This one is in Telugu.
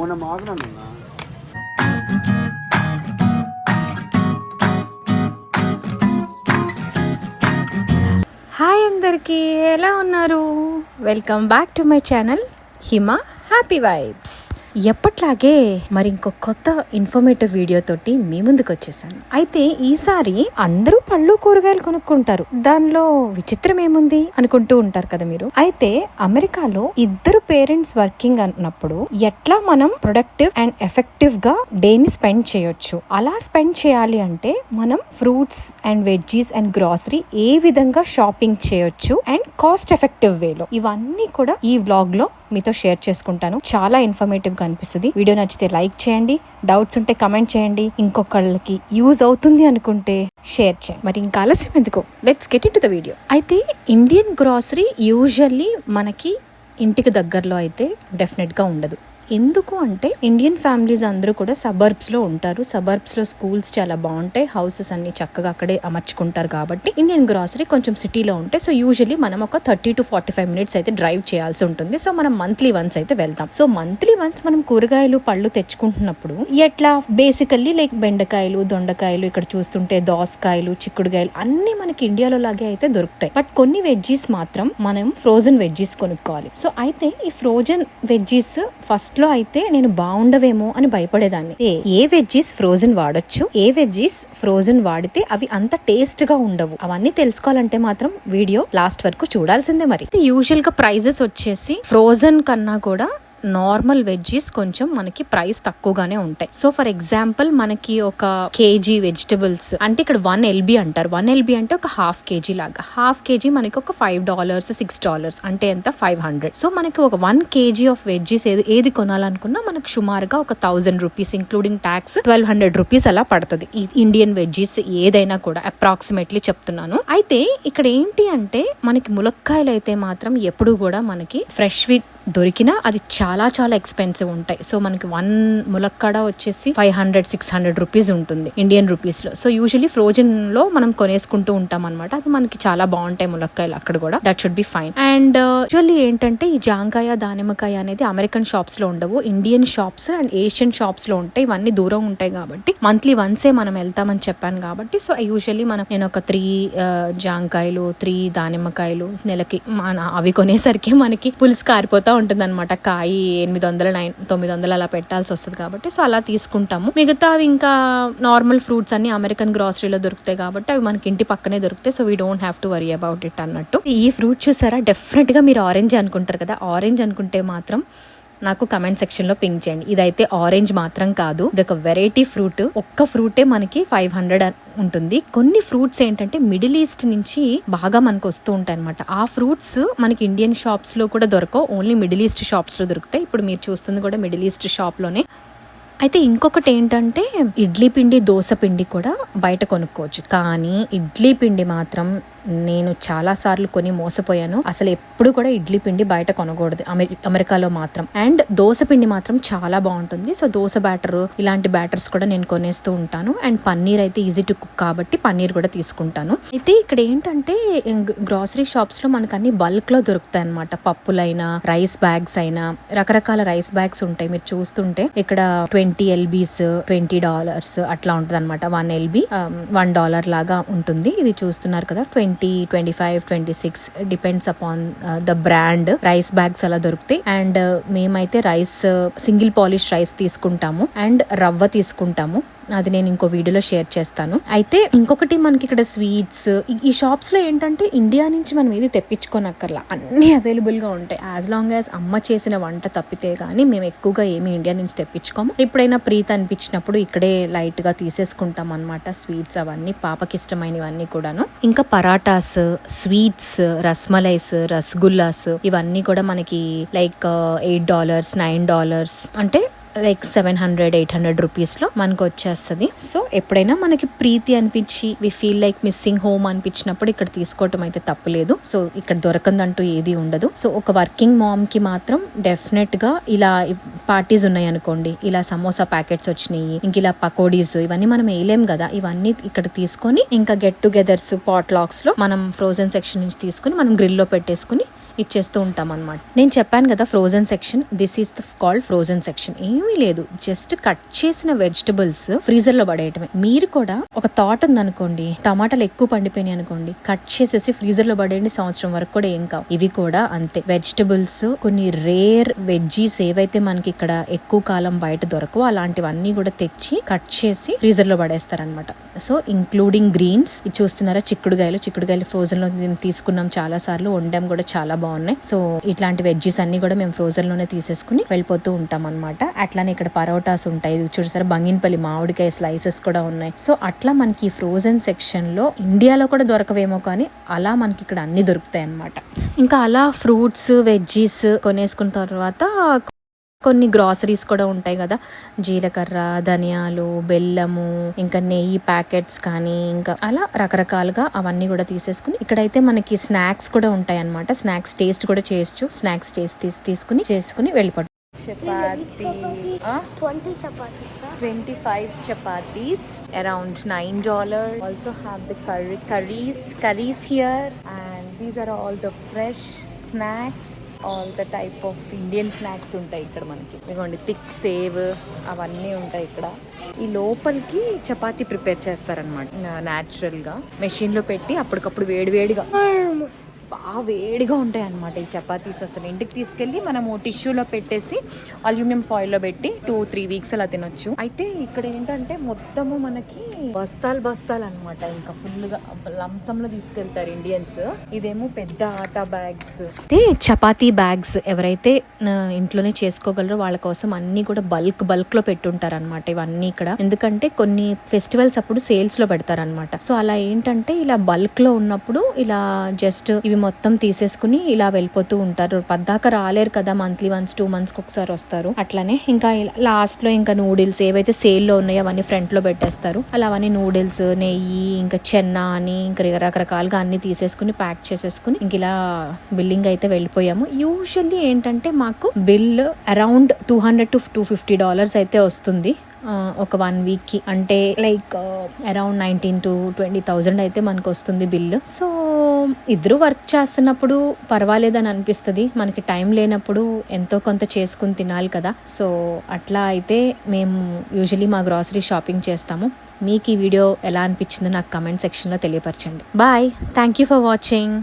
మొన్న మాట్లాడుతున్నా. హాయ్ అందరికీ, ఎలా ఉన్నారు? Welcome back to my channel Hima happy vibes. ఎప్పట్లాగే మరి ఇంకో కొత్త ఇన్ఫర్మేటివ్ వీడియో తోటి మీ ముందుకు వచ్చేసాను. అయితే ఈసారి అందరూ పళ్ళు కూరగాయలు కొనుక్కుంటారు, దానిలో విచిత్రం ఏముంది అనుకుంటూ ఉంటారు కదా మీరు. అయితే అమెరికాలో ఇద్దరు పేరెంట్స్ వర్కింగ్ అన్నప్పుడు ఎట్లా మనం ప్రొడక్టివ్ అండ్ ఎఫెక్టివ్ గా డేని స్పెండ్ చేయొచ్చు, అలా స్పెండ్ చేయాలి అంటే మనం fruits and veggies and grocery ఏ విధంగా షాపింగ్ చేయొచ్చు అండ్ కాస్ట్ ఎఫెక్టివ్ వేలో, ఇవన్నీ కూడా ఈ వ్లాగ్ లో మీతో షేర్ చేసుకుంటాను. చాలా ఇన్ఫర్మేటివ్ గా అనిపిస్తుంది. వీడియో నచ్చితే లైక్ చేయండి, డౌట్స్ ఉంటే కమెంట్ చేయండి, ఇంకొకళ్ళకి యూజ్ అవుతుంది అనుకుంటే షేర్ చేయండి. మరి ఇంకా ఆలస్యం ఎందుకు, let's get into the video. అయితే ఇండియన్ గ్రాసరీ యూజువల్లీ మనకి ఇంటికి దగ్గరలో అయితే డెఫినెట్ గా ఉండదు. ఎందుకు అంటే ఇండియన్ ఫ్యామిలీస్ అందరూ కూడా సబర్బ్స్ లో ఉంటారు. సబర్బ్స్ లో స్కూల్స్ చాలా బాగుంటాయి, హౌసెస్ అన్ని చక్కగా అక్కడే అమర్చుకుంటారు. కాబట్టి ఇండియన్ గ్రాసరీ కొంచెం సిటీలో ఉంటాయి. సో యూజువల్లీ మనం ఒక 30 to 45 minutes అయితే డ్రైవ్ చేయాల్సి ఉంటుంది. సో మనం మంత్లీ వన్స్ అయితే వెళ్తాం. సో మంత్లీ వన్స్ మనం కూరగాయలు పళ్ళు తెచ్చుకుంటున్నప్పుడు ఎట్లా బేసికల్లీ లైక్ బెండకాయలు, దొండకాయలు, ఇక్కడ చూస్తుంటే దోసకాయలు, చిక్కుడుకాయలు అన్ని మనకి ఇండియాలో లాగే అయితే దొరుకుతాయి. బట్ కొన్ని వెజ్జీస్ మాత్రం మనం ఫ్రోజన్ వెజ్జీస్ కొనుక్కోవాలి. సో అయితే ఈ ఫ్రోజన్ వెజ్జీస్ ఫస్ట్ లో అయితే నేను బాగుండవేమో అని భయపడేదాన్ని. ఏ వెజ్జీస్ ఫ్రోజన్ వాడొచ్చు, ఏ వెజ్జీస్ ఫ్రోజన్ వాడితే అవి అంత టేస్ట్ గా ఉండవు, అవన్నీ తెలుసుకోవాలంటే మాత్రం వీడియో లాస్ట్ వరకు చూడాల్సిందే. మరి యూజువల్ గా ప్రైజెస్ వచ్చేసి ఫ్రోజన్ కన్నా కూడా నార్మల్ వెజ్జీస్ కొంచెం మనకి ప్రైస్ తక్కువగానే ఉంటాయి. సో ఫర్ ఎగ్జాంపుల్ మనకి ఒక కేజీ వెజిటబుల్స్ అంటే ఇక్కడ 1 LB అంటారు. 1 LB అంటే ఒక హాఫ్ కేజీ లాగా. హాఫ్ కేజీ మనకి ఒక $5 $6 అంటే ఎంత 500. సో మనకి ఒక 1 kg ఆఫ్ వెజ్జీస్ ఏది కొనాలనుకున్నా మనకు సుమారుగా ఒక 1000 రూపీస్ ఇంక్లూడింగ్ ట్యాక్స్ 1200 రూపీస్ అలా పడుతుంది. ఈ ఇండియన్ వెజ్జీస్ ఏదైనా కూడా అప్రాక్సిమేట్లీ చెప్తున్నాను. అయితే ఇక్కడ ఏంటి అంటే మనకి ములక్కాయలు అయితే మాత్రం ఎప్పుడు కూడా మనకి ఫ్రెష్ వి దొరికినా అది చాలా చాలా ఎక్స్పెన్సివ్ ఉంటాయి. సో మనకి 1 ములక్కాడ వచ్చేసి 500-600 రూపీస్ ఉంటుంది ఇండియన్ రూపీస్ లో. సో యూజువల్లీ ఫ్రోజన్ లో మనం కొనేసుకుంటూ ఉంటాం అనమాట. అది మనకి చాలా బాగుంటాయి ములక్కాయలు అక్కడ కూడా. That should be fine. And usually ఏంటంటే ఈ జాంకాయ, దానిమ్మకాయ అనేది అమెరికన్ షాప్స్ లో ఉండవు, Indian shops and Asian shops లో ఉంటాయి. ఇవన్నీ దూరం ఉంటాయి కాబట్టి మంత్లీ వన్సే మనం వెళ్తామని చెప్పాను కాబట్టి సో యూజువల్లీ నేను ఒక 3 జాంకాయలు, 3 దానిమ్మకాయలు నెలకి అవి కొనేసరికి మనకి పులుసు కారిపోతా ఉంటుంది అనమాట. కాయి 800-900 అలా పెట్టాల్సి వస్తుంది కాబట్టి సో అలా తీసుకుంటాము. మిగతా అవి ఇంకా నార్మల్ ఫ్రూట్స్ అన్ని అమెరికన్ గ్రాసరీలో దొరుకుతాయి కాబట్టి అవి మనకి ఇంటి పక్కనే దొరుకుతాయి. So we don't have to worry about it అన్నట్టు. ఈ ఫ్రూట్ చూసారా, డెఫినెట్ గా మీరు ఆరెంజ్ అనుకుంటారు కదా. ఆరెంజ్ అనుకుంటే మాత్రం నాకు కమెంట్ సెక్షన్ లో పింక్ చేయండి. ఇదైతే ఆరెంజ్ మాత్రం కాదు, ఇది ఒక వెరైటీ ఫ్రూట్. ఒక్క ఫ్రూటే మనకి 500 ఉంటుంది. కొన్ని ఫ్రూట్స్ ఏంటంటే మిడిల్ ఈస్ట్ నుంచి బాగా మనకు వస్తూ ఉంటాయి అనమాట. ఆ ఫ్రూట్స్ మనకి ఇండియన్ షాప్స్ లో కూడా దొరకవు, ఓన్లీ మిడిల్ ఈస్ట్ షాప్స్ లో దొరుకుతాయి. ఇప్పుడు మీరు చూస్తుంది కూడా మిడిల్ ఈస్ట్ షాప్ లోనే. అయితే ఇంకొకటి ఏంటంటే ఇడ్లీ పిండి, దోశ పిండి కూడా బయట కొనుక్కోవచ్చు. కానీ ఇడ్లీ పిండి మాత్రం నేను చాలా సార్లు కొని మోసపోయాను. అసలు ఎప్పుడు కూడా ఇడ్లీ పిండి బయట కొనకూడదు అమెరికాలో మాత్రం. అండ్ దోశ పిండి మాత్రం చాలా బాగుంటుంది. సో దోశ బ్యాటర్, ఇలాంటి బ్యాటర్స్ కూడా నేను కొనేస్తూ ఉంటాను. అండ్ పన్నీర్ అయితే ఈజీ టు కుక్ కాబట్టి పన్నీర్ కూడా తీసుకుంటాను. అయితే ఇక్కడ ఏంటంటే గ్రాసరీ షాప్స్ లో మనకు అన్ని బల్క్ లో దొరుకుతాయి అనమాట. పప్పులైనా, రైస్ బ్యాగ్స్ అయినా, రకరకాల రైస్ బ్యాగ్స్ ఉంటాయి. మీరు చూస్తుంటే ఇక్కడ 20 LBs $20 అట్లా ఉంటుంది అనమాట. 1 LB $1 లాగా ఉంటుంది. ఇది చూస్తున్నారు కదా, 20, 25, 26 depends upon the brand. Rice bags అలా దొరుకుతాయి. అండ్ మేమైతే రైస్ సింగిల్ పాలిష్ రైస్ తీసుకుంటాము అండ్ రవ్వ తీసుకుంటాము. అది నేను ఇంకో వీడియోలో షేర్ చేస్తాను. అయితే ఇంకొకటి మనకి ఇక్కడ స్వీట్స్, ఈ షాప్స్ లో ఏంటంటే ఇండియా నుంచి మనం ఏది తెప్పించుకోనక్కర్లా, అన్ని అవైలబుల్ గా ఉంటాయి. యాజ్ లాంగ్ యాజ్ అమ్మ చేసిన వంట తప్పితే గానీ మేము ఎక్కువగా ఏమి ఇండియా నుంచి తెప్పించుకోము. ఎప్పుడైనా ప్రీతి అనిపించినప్పుడు ఇక్కడే లైట్ గా తీసేసుకుంటాం అనమాట. స్వీట్స్ అవన్నీ పాపకి ఇష్టమైనవన్నీ కూడాను. ఇంకా పరాటాస్, స్వీట్స్, రస్మలైస్, రసగుల్లాస్ ఇవన్నీ కూడా మనకి లైక్ $8 $9 అంటే లైక్ 700-800 రూపీస్ లో మనకు వచ్చేస్తుంది. సో ఎప్పుడైనా మనకి ప్రీతి అనిపించి we feel like missing home అనిపించినప్పుడు ఇక్కడ తీసుకోవటం అయితే తప్పులేదు. సో ఇక్కడ దొరకందంటూ ఏది ఉండదు. సో ఒక వర్కింగ్ మామ్ కి మాత్రం డెఫినెట్ గా ఇలా పార్టీస్ ఉన్నాయి అనుకోండి, ఇలా సమోసా ప్యాకెట్స్ వచ్చినాయి, ఇంక ఇలా పకోడీస్, ఇవన్నీ మనం వేయలేం కదా, ఇవన్నీ ఇక్కడ తీసుకొని ఇంకా గెట్ టుగెదర్స్, పాట్ లాక్స్ లో మనం ఫ్రోజన్ సెక్షన్ నుంచి తీసుకుని మనం గ్రిల్ లో పెట్టేసుకుని ఇచ్చేస్తూ ఉంటాం అనమాట. నేను చెప్పాను కదా frozen section, this is the called frozen section. ఏమీ లేదు, జస్ట్ కట్ చేసిన వెజిటబుల్స్ ఫ్రీజర్ లో పడేయటమే. మీరు కూడా ఒక తోట ఉందనుకోండి, టమాటాలు ఎక్కువ పండిపోయినాయి అనుకోండి, కట్ చేసేసి ఫ్రీజర్ లో పడేయండి, సంవత్సరం వరకు కూడా ఏం కావు. ఇవి కూడా అంతే, వెజిటబుల్స్ కొన్ని రేర్ వెజ్జీస్ ఏవైతే మనకి ఇక్కడ ఎక్కువ కాలం బయట దొరకవు అలాంటివన్నీ కూడా తెచ్చి కట్ చేసి ఫ్రీజర్ లో పడేస్తారనమాట. So including Greens. ఇది చూస్తున్నారా, చిక్కుడుగాయలు ఫ్రోజన్ లో తీసుకున్నాం, చాలా సార్లు వండాం కూడా, చాలా బాగున్నాయి. సో ఇట్లాంటి వెజ్జీస్ అన్ని కూడా మేము ఫ్రోజన్ లోనే తీసేసుకుని వెళ్ళిపోతూ ఉంటాం అనమాట. అట్లానే ఇక్కడ పరోటాస్ ఉంటాయి, చూసారా బంగినపల్లి మామిడికాయ స్లైసెస్ కూడా ఉన్నాయి. సో అట్లా మనకి ఫ్రోజన్ సెక్షన్ లో ఇండియాలో కూడా దొరకవేమో కానీ అలా మనకి ఇక్కడ అన్ని దొరుకుతాయి అనమాట. ఇంకా అలా ఫ్రూట్స్ వెజ్జీస్ కొనేసుకున్న తర్వాత కొన్ని గ్రాసరీస్ కూడా ఉంటాయి కదా, జీలకర్ర, ధనియాలు, బెల్లము, ఇంకా నెయ్యి ప్యాకెట్స్ కానీ ఇంకా అలా రకరకాలుగా అవన్నీ కూడా తీసేసుకుని, ఇక్కడైతే మనకి స్నాక్స్ కూడా ఉంటాయి అనమాట. స్నాక్స్ టేస్ట్ కూడా చేయొచ్చు. స్నాక్స్ టేస్ట్ చేసుకుని వెళ్ళిపోతాం. Chapati 25 chapatis, around $9. Also have the curries here, and these are all the fresh snacks. All the type of Indian snacks ఉంటాయి ఇక్కడ మనకి. ఇదిగోండి థిక్ సేవ్ అవన్నీ ఉంటాయి ఇక్కడ. ఈ లోపలికి చపాతీ ప్రిపేర్ చేస్తారనమాట న్యాచురల్గా మెషిన్లో పెట్టి అప్పటికప్పుడు వేడివేడిగా బాగా వేడిగా ఉంటాయి అన్నమాట ఈ చపాతీస్. అసలు ఇంటికి తీసుకెళ్ళి మనము టిష్యూలో పెట్టేసి అల్యూమినియం ఫాయిల్లో పెట్టి 2-3 వీక్స్ అలా తినొచ్చు. అయితే ఇక్కడ ఏంటంటే మొత్తము మనకి బస్తాలు అనమాట, ఇంకా ఫుల్గా లంసంలో తీసుకెళ్తారు ఇండియన్స్. ఇదేమో పెద్ద ఆటా బ్యాగ్స్. అయితే చపాతీ బ్యాగ్స్ ఎవరైతే ఇంట్లోనే చేసుకోగలరో వాళ్ళ కోసం అన్ని కూడా బల్క్ లో పెట్టుంటారు అనమాట ఇవన్నీ ఇక్కడ. ఎందుకంటే కొన్ని ఫెస్టివల్స్ అప్పుడు సేల్స్ లో పెడతారనమాట. సో అలా ఏంటంటే ఇలా బల్క్ లో ఉన్నప్పుడు ఇలా జస్ట్ ఇవి మొత్తం తీసేసుకుని ఇలా వెళ్ళిపోతూ ఉంటారు. పద్దాక రాలేరు కదా, మంత్లీ వన్స్ 2 months ఒకసారి వస్తారు. అట్లానే ఇంకా లాస్ట్ లో ఇంకా నూడిల్స్ ఏవైతే సేల్ లో ఉన్నాయో అవన్నీ ఫ్రంట్ లో పెట్టేస్తారు. అలా అవన్నీ నూడిల్స్, నెయ్యి, ఇంకా చెన్నా అని ఇంకా రకరకాలుగా అన్ని తీసేసుకుని ప్యాక్ చేసేసుకుని ఇంక ఇలా బిల్లింగ్ అయితే వెళ్ళిపోయాము. యూజువల్లీ ఏంటంటే మాకు బిల్ అరౌండ్ $200 to $250 అయితే వస్తుంది ఒక 1 week కి. అంటే లైక్ అరౌండ్ 19,000 to 20,000 అయితే మనకు వస్తుంది బిల్లు. సో ఇద్దరు వర్క్ చేస్తున్నప్పుడు పర్వాలేదని అనిపిస్తుంది, మనకి టైం లేనప్పుడు ఎంతో కొంత చేసుకుని తినాలి కదా. సో అట్లా అయితే మేము యూజువలీ మా గ్రాసరీ షాపింగ్ చేస్తాము. మీకు ఈ వీడియో ఎలా అనిపించిందో నాకు కమెంట్ సెక్షన్లో తెలియపరచండి. Bye, thank you for watching.